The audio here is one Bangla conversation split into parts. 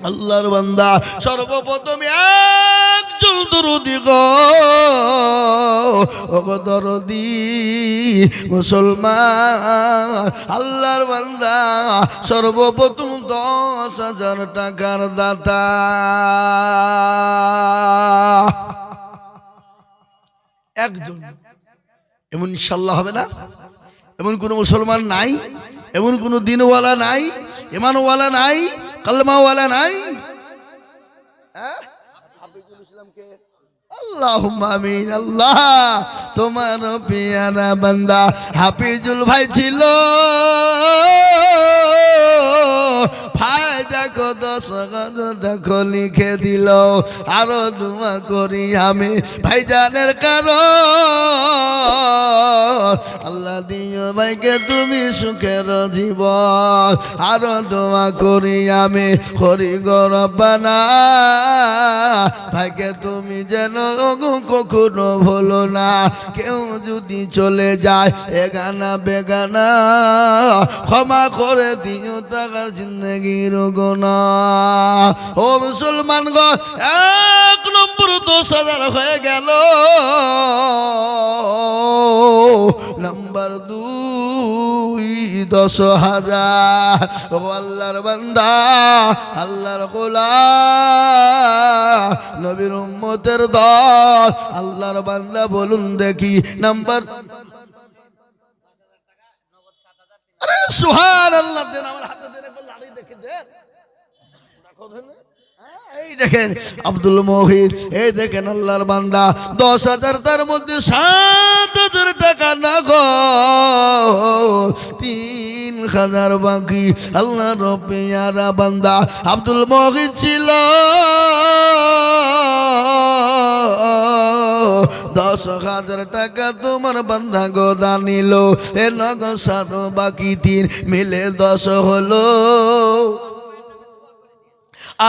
আল্লাহর বান্দা সর্বপ্রথম একজন দরদি গো ওগো দরদি মুসলমান আল্লাহর বান্দা সর্বপ্রথম 10,000 টাকার দাতা একজন। এমন ইনশাআল্লাহ হবে না? এমন কোন মুসলমান নাই, এমন কোন দিনওয়ালা নাই, ইমানওয়ালা নাই, কালমাওয়ালা নাই। আল্লাহুম্মা আমিন। আল্লাহ তোমার পিয়ারা বান্দা হাফিজুল ভাই ছিল, ভাই দেখো 10,000 দেখো লিখে দিল। আরো দোয়া করি আমি ভাইজানের কারণ আল্লাহ দিও ভাইকে তুমি সুখের জীবন। আরো দোয়া করি আমি করি গো রব্বানা ভাইকে তুমি যেন কখনো ভুলো না। কেউ যদি চলে যায় এগানা বেগানা ক্ষমা করে দিও তার জিন্দগির গুনাহ। ও মুসলমান গো, 1 নম্বর 10,000 হয়ে গেল। নাম্বার 2 10,000। ও আল্লাহর বান্দা আল্লাহর গোলাম নবীর উম্মতের দল আল্লাহর বান্দা বলুন দেখি নাম্বার। আরে সুবহানাল্লাহ দেন আমার হাতে দেন একবার লাড়ি দেখে দেন। এই দেখেন আব্দুল মহিদ, এই দেখেন আল্লাহর বান্দা 10,000 তার মধ্যে 7,000 টাকা না গো 3,000 বাকি। আল্লাহর পেয়ারা বান্দা আব্দুল মহিদ ছিল 10,000 টাকা তোমার বান্দা গোদা নিল। এ নগদ 7 বাকি 3 মিলে 10 হলো।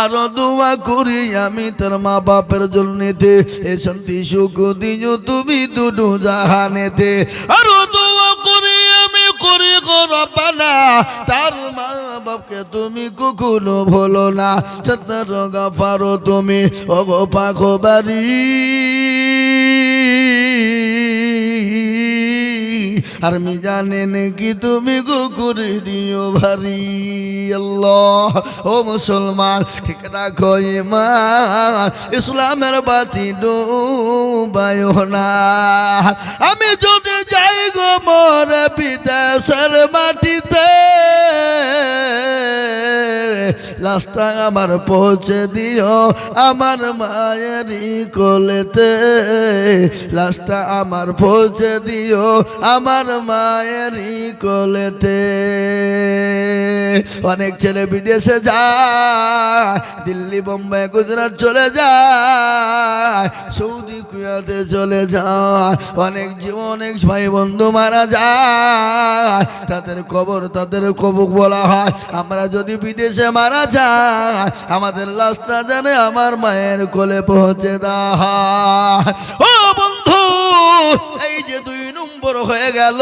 আরো দোয়া করি আমি তোর মা বাপের জন্যতে এ শান্তি সুখ দিও তুমি দুদু জাহানেতে। আরো দোয়া করি আমি করি গো রব্বানা তার মা বাপকে তুমি কখনো ভুলো না। সত্তর গাফারো তুমি ওগো পাখো বাড়ি আর মি জানেন কি তুমি গো করে দিও ভারী। আল্লাহ ও মুসলমান ঠিক রাখো ঈমান ইসলামের বাতি ডুবায়ো না। আমি যদি যাই গো মোর বিদেশের মাটিতে লাশটা আমার পৌঁছে দিও আমার মায়েরই কোলেতে। লাশটা আমার পৌঁছে দিও আমার মায়েরই কোলেতে। অনেক ছেলে বিদেশে যায়, দিল্লি বোম্বাই গুজরাট চলে যায়, সৌদি কুয়েতে চলে যায়। অনেক অনেক ভাই বন্ধু মারা যায়, তাদের কবর বলা হয়। আমরা যদি বিদেশে মারা যায় আমাদের লাশটা জানে আমার মায়ের কোলে পৌঁছে দেওয়া। ও বন্ধু এই যে 2 নম্বর হয়ে গেল।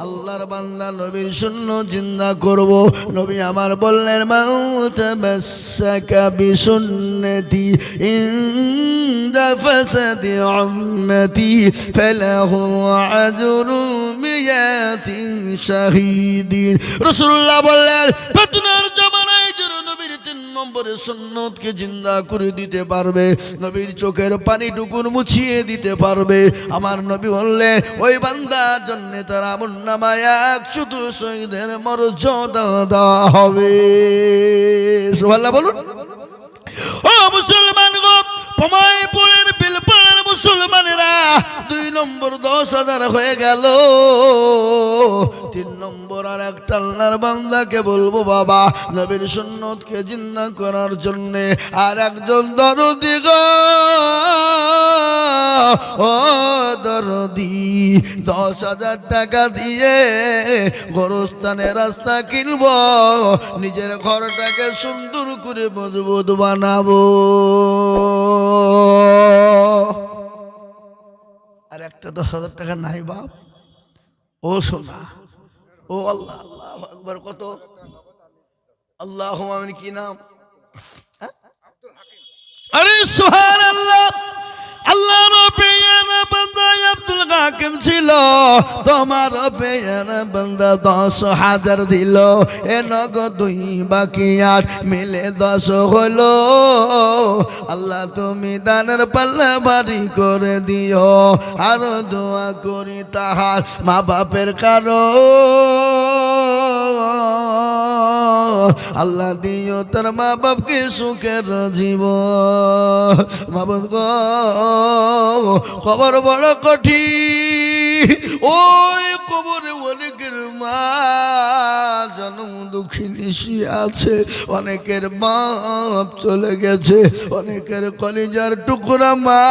আল্লাহর বান্দা নবীর সুন্নাত জিন্দা করব। নবী আমার বললেন মাউত মাসাকা বিসুন্নতি ইনদা ফাসাদি উম্মতি ফালাহু আজরু মিয়াতিন শাহীদিন। রাসূলুল্লাহ বললেন ফিতনার জামানায় যারা নবীর 3 নম্বরের সুন্নতকে জিন্দা করে দিতে পারবে, নবীর চোখের পানিটুকুন মুছিয়ে দিতে পারবে, আমার নবী বললেন ওই বান্দার জন্য তার আমলনামায় 100 শহীদের মর্যাদা দেওয়া হবে। সুবহানাল্লাহ বলুন। ও মুসলমান গো, পমাইপুরের বিলপাড়ার মুসলমানেরা 2 নম্বর 10,000 হয়ে গেল। 3 নম্বর আর একটা আল্লাহর বান্দাকে বলবো বাবা নবীর সুন্নতকে জিন্দা করার জন্য আর একজন দরদি গো। ও দরদি 10,000 টাকা দিয়ে গোরস্থানে রাস্তা কিনবো, নিজের ঘরটাকে সুন্দর করে মজবুত বানাবো। আর একটা 10,000 টাকা নাই বাপ। ও সোনা ও আল্লাহ আল্লাহু আকবার। কত আল্লাহ আমিন। কি নাম? আরে সুবহানাল্লাহ। আল্লাহর পেয়ারা বান্দা আব্দুল হাকিম ছিল, তোমার পেয়ারা বান্দা 10,000 দিল, এ নগদ 2 বাকি 8 মিলে 10 হলো। আল্লাহ তুমি দানের পাল্লা ভারী করে দিও, আর দোয়া করি তাহার মা বাপের কারো আল্লাহ দিও তার মা বাপকে সুখের জীবন। মাবুদ গো, খবর বড় কঠিন, ওই কবরে অনেকের মা জন্ম দুঃখিনী আছে, অনেকের বাপ চলে গেছে, অনেকের কলিজার টুকরা মা,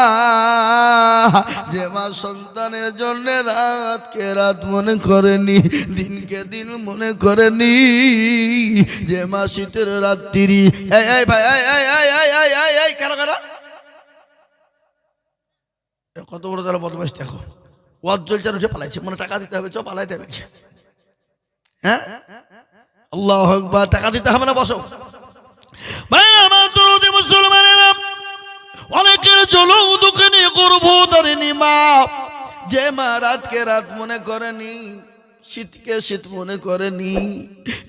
যে মা সন্তানের জন্য রাতকে রাত মনে করেনি, দিনকে দিন মনে করেনি, যে মা শীতের রাত্রি। এই ভাই, এই কারা কারা, কত বড় তারা বদমাইশ দেখো, ওয়াজ চলছে উঠে পালাইছে, মনে টাকা দিতে হবে, চ পালাইতে বলছে। হ্যাঁ, আল্লাহু আকবার। টাকা দিতে হবে না, বসো ভাই আমার দরদি মুসলমানেরা। অনেকের জলৌ দুঃখে নিয়ে করবো তারিনি মা, যে মা রাতকে রাত মনে করেনি, শীতকে শীত মনে করেনি,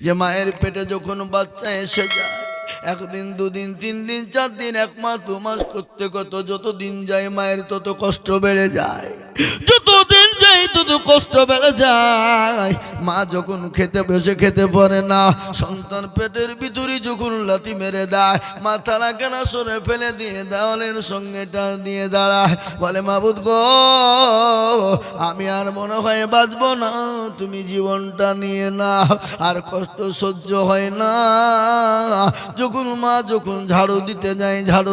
যে মায়ের পেটে যখন বাচ্চা এসে যায়, 1 দিন 2 দিন 3 দিন 4 দিন 1 মাস 2 মাস করতে কত যত দিন যায় মায়ের তত কষ্ট বেড়ে যায়, যত দিন যায় তত কষ্ট বেড়ে যায়। মা যখন খেতে বসে খেতে পারে না, সন্তান পেটের ভিতরে যখন লাথি মেরে দেয়, মাথা লাগানা সরে ফেলে দিয়ে দেওয়ালের সঙ্গে টান দিয়ে দাঁড়ায়, বলে মাবুদ গো আমি আর মনে হয় বাঁচবো না, তুমি জীবনটা নিয়ে না, আর কষ্ট সহ্য হয় না। যখন মা যখন ঝাড়ু দিতে যায়, ঝাড়ু